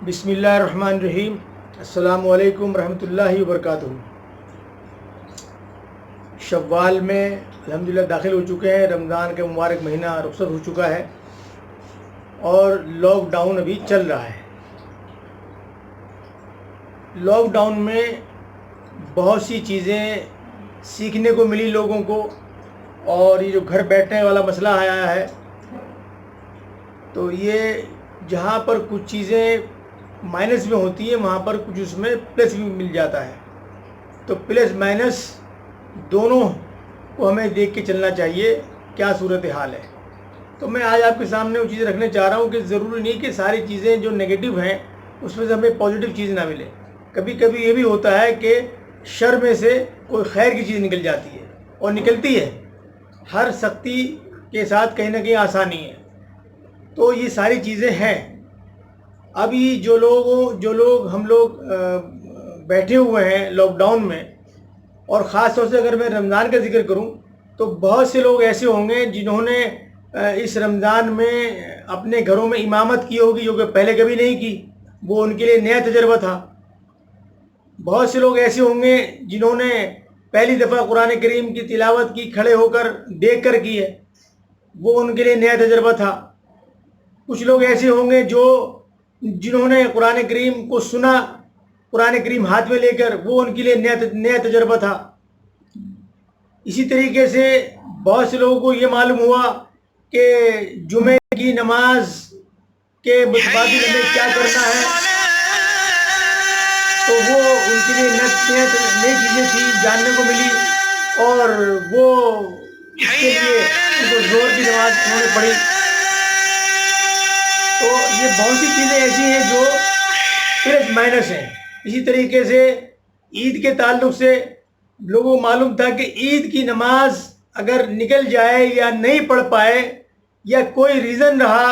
بسم اللہ الرحمن الرحیم۔ السلام علیکم ورحمۃ اللہ وبرکاتہ۔ شوال میں الحمدللہ داخل ہو چکے ہیں، رمضان کا مبارک مہینہ رخصت ہو چکا ہے اور لاک ڈاؤن ابھی چل رہا ہے۔ لاک ڈاؤن میں بہت سی چیزیں سیکھنے کو ملی لوگوں کو، اور یہ جو گھر بیٹھنے والا مسئلہ آیا ہے تو یہ جہاں پر کچھ چیزیں مائنس میں ہوتی ہیں وہاں پر کچھ اس میں پلس بھی مل جاتا ہے، تو پلس مائنس دونوں کو ہمیں دیکھ کے چلنا چاہیے کیا صورتحال ہے۔ تو میں آج آپ کے سامنے وہ چیزیں رکھنے چاہ رہا ہوں کہ ضروری نہیں کہ ساری چیزیں جو نگیٹو ہیں اس میں سے ہمیں پازیٹیو چیز نہ ملے۔ کبھی کبھی یہ بھی ہوتا ہے کہ شر میں سے کوئی خیر کی چیز نکل جاتی ہے، اور نکلتی ہے۔ ہر سختی کے ساتھ کہیں نہ کہیں آسانی ہے، تو یہ ساری چیزیں ہیں۔ ابھی جو لوگ ہم لوگ بیٹھے ہوئے ہیں لاک ڈاؤن میں، اور خاص طور سے اگر میں رمضان کا ذکر کروں تو بہت سے لوگ ایسے ہوں گے جنہوں نے اس رمضان میں اپنے گھروں میں امامت کی ہوگی جو کہ پہلے کبھی نہیں کی، وہ ان کے لیے نیا تجربہ تھا۔ بہت سے لوگ ایسے ہوں گے جنہوں نے پہلی دفعہ قرآن کریم کی تلاوت کی، کھڑے ہو کر دیکھ کر کی ہے، وہ ان کے لیے نیا تجربہ تھا۔ کچھ لوگ ایسے ہوں گے جنہوں نے قرآن کریم کو سنا، قرآن کریم ہاتھ میں لے کر، وہ ان کے لیے نیا تجربہ تھا۔ اسی طریقے سے بہت سے لوگوں کو یہ معلوم ہوا کہ جمعے کی نماز کے متبادل ہمیں کیا کرنا ہے، تو وہ ان کے لیے نئی چیزیں تھیں، جاننے کو ملی، اور وہ اس کے لیے ان کو زور کی نماز انہوں نے پڑھی۔ تو یہ بہت سی چیزیں ایسی ہیں جو پلس مائنس ہیں۔ اسی طریقے سے عید کے تعلق سے لوگوں کو معلوم تھا کہ عید کی نماز اگر نکل جائے یا نہیں پڑھ پائے یا کوئی ریزن رہا،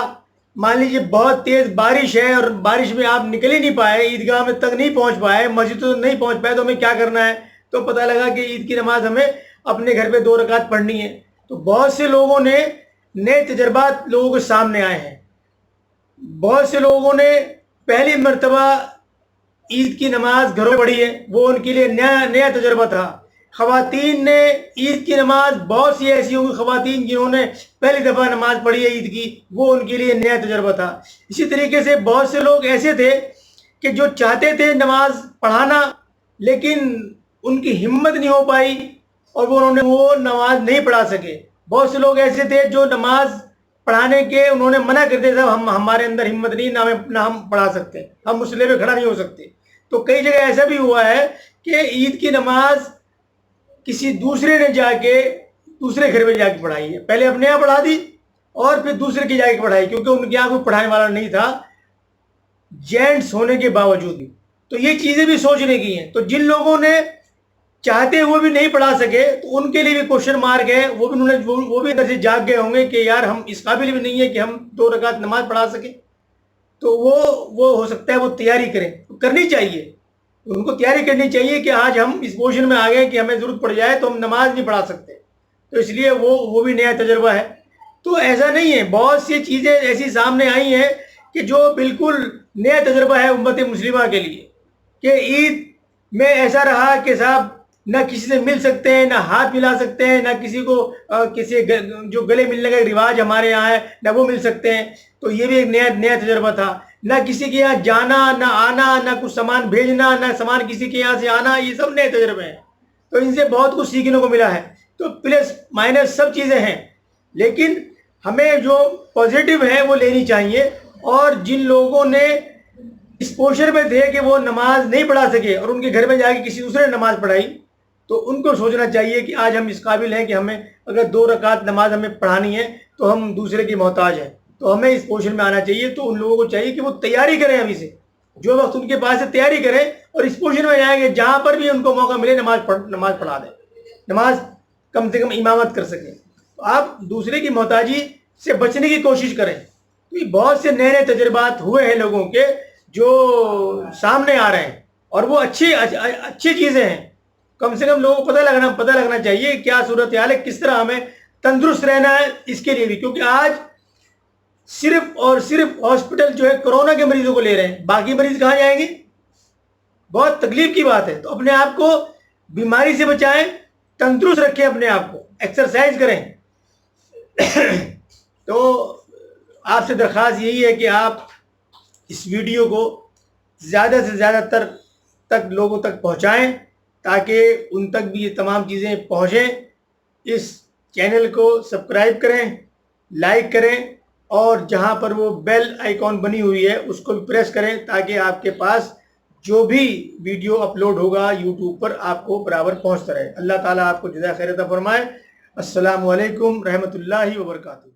مان لیجیے بہت تیز بارش ہے اور بارش میں آپ نکل ہی نہیں پائے، عیدگاہ میں تک نہیں پہنچ پائے، مسجد تک نہیں پہنچ پائے، تو ہمیں کیا کرنا ہے؟ تو پتہ لگا کہ عید کی نماز ہمیں اپنے گھر پہ 2 رکعت پڑھنی ہے۔ تو بہت سے لوگوں نے نئے تجربات لوگوں کے سامنے آئے ہیں۔ بہت سے لوگوں نے پہلی مرتبہ عید کی نماز گھروں میں پڑھی ہے، وہ ان کے لیے نیا تجربہ تھا۔ خواتین نے عید کی نماز، بہت سی ایسی ہوں گی خواتین جنہوں نے پہلی دفعہ نماز پڑھی ہے عید کی، وہ ان کے لیے نیا تجربہ تھا۔ اسی طریقے سے بہت سے لوگ ایسے تھے کہ جو چاہتے تھے نماز پڑھانا، لیکن ان کی ہمت نہیں ہو پائی اور وہ نماز نہیں پڑھا سکے۔ بہت سے لوگ ایسے تھے جو نماز پڑھانے کے انہوں نے منع کر دیا تھا، ہمارے اندر ہمت نہیں، نہ ہم پڑھا سکتے، ہم مسئلے پہ کھڑا نہیں ہو سکتے۔ تو کئی جگہ ایسا بھی ہوا ہے کہ عید کی نماز کسی دوسرے نے جا کے دوسرے گھر میں جا کے پڑھائی ہے، پہلے اپنے یہاں پڑھا دی اور پھر دوسرے کی جا کے پڑھائی، کیونکہ ان کے یہاں کوئی پڑھانے والا نہیں تھا جینٹس ہونے کے باوجود بھی۔ تو یہ چیزیں بھی سوچنے کی ہیں۔ تو جن لوگوں نے چاہتے ہوئے بھی نہیں پڑھا سکے تو ان کے لیے بھی کوشچن مارک ہے، وہ بھی اندر سے جاگ گئے ہوں گے کہ یار ہم اس قابل بھی نہیں ہے کہ ہم 2 رکعت نماز پڑھا سکیں۔ تو وہ ہو سکتا ہے وہ تیاری کریں، کرنی چاہیے، ان کو تیاری کرنی چاہیے کہ آج ہم اس پوزیشن میں آ گئے کہ ہمیں ضرورت پڑ جائے تو ہم نماز نہیں پڑھا سکتے، تو اس لیے وہ بھی نیا تجربہ ہے۔ تو ایسا نہیں ہے، بہت سی چیزیں ایسی سامنے آئی ہیں کہ جو بالکل نیا تجربہ ہے امت مسلمہ کے لیے، کہ عید میں ایسا رہا کہ صاحب نہ کسی سے مل سکتے ہیں، نہ ہاتھ ملا سکتے ہیں، نہ کسی کو کسی جو گلے ملنے کا رواج ہمارے یہاں ہے نہ وہ مل سکتے ہیں۔ تو یہ بھی ایک نیا تجربہ تھا۔ نہ کسی کے یہاں جانا، نہ آنا، نہ کچھ سامان بھیجنا، نہ سامان کسی کے یہاں سے آنا، یہ سب نئے تجربے ہیں۔ تو ان سے بہت کچھ سیکھنے کو ملا ہے۔ تو پلس مائنس سب چیزیں ہیں، لیکن ہمیں جو پازیٹیو ہے وہ لینی چاہیے۔ اور جن لوگوں نے اس پوزیشن میں تھے کہ وہ نماز نہیں پڑھا سکے اور ان کے گھر میں جا کے کسی دوسرے نے نماز پڑھائی، تو ان کو سوچنا چاہیے کہ آج ہم اس قابل ہیں کہ ہمیں اگر 2 رکعت نماز ہمیں پڑھانی ہے تو ہم دوسرے کی محتاج ہیں، تو ہمیں اس پوزیشن میں آنا چاہیے۔ تو ان لوگوں کو چاہیے کہ وہ تیاری کریں، ابھی سے جو وقت ان کے پاس ہے تیاری کریں، اور اس پوزیشن میں جائیں گے جہاں پر بھی ان کو موقع ملے نماز پڑھا دیں، نماز کم سے کم امامت کر سکیں۔ تو آپ دوسرے کی محتاجی سے بچنے کی کوشش کریں۔ تو یہ بہت سے نئے تجربات ہوئے ہیں لوگوں کے جو سامنے آ رہے ہیں، اور وہ اچھی چیزیں ہیں۔ کم سے کم لوگوں کو پتہ لگنا چاہیے کیا صورتحال ہے، کس طرح ہمیں تندرست رہنا ہے، اس کے لیے بھی، کیونکہ آج صرف اور صرف ہاسپٹل جو ہے کورونا کے مریضوں کو لے رہے ہیں, باقی مریض کہاں جائیں گے؟ بہت تکلیف کی بات ہے. تو اپنے آپ کو بیماری سے بچائیں, تندرست رکھیں اپنے آپ کو, ایکسرسائز کریں. تو آپ سے درخواست یہی ہے کہ آپ اس ویڈیو کو زیادہ سے زیادہ تک لوگوں تک پہنچائیں تاکہ ان تک بھی یہ تمام چیزیں پہنچیں. اس چینل کو سبسکرائب کریں, لائک کریں, اور جہاں پر وہ بیل آئیکن بنی ہوئی ہے اس کو بھی پریس کریں تاکہ آپ کے پاس جو بھی ویڈیو اپلوڈ ہوگا یوٹیوب پر آپ کو برابر پہنچتا رہے. اللہ تعالیٰ آپ کو جزائے خیر عطا فرمائے. السلام علیکم رحمۃ اللہ وبرکاتہ.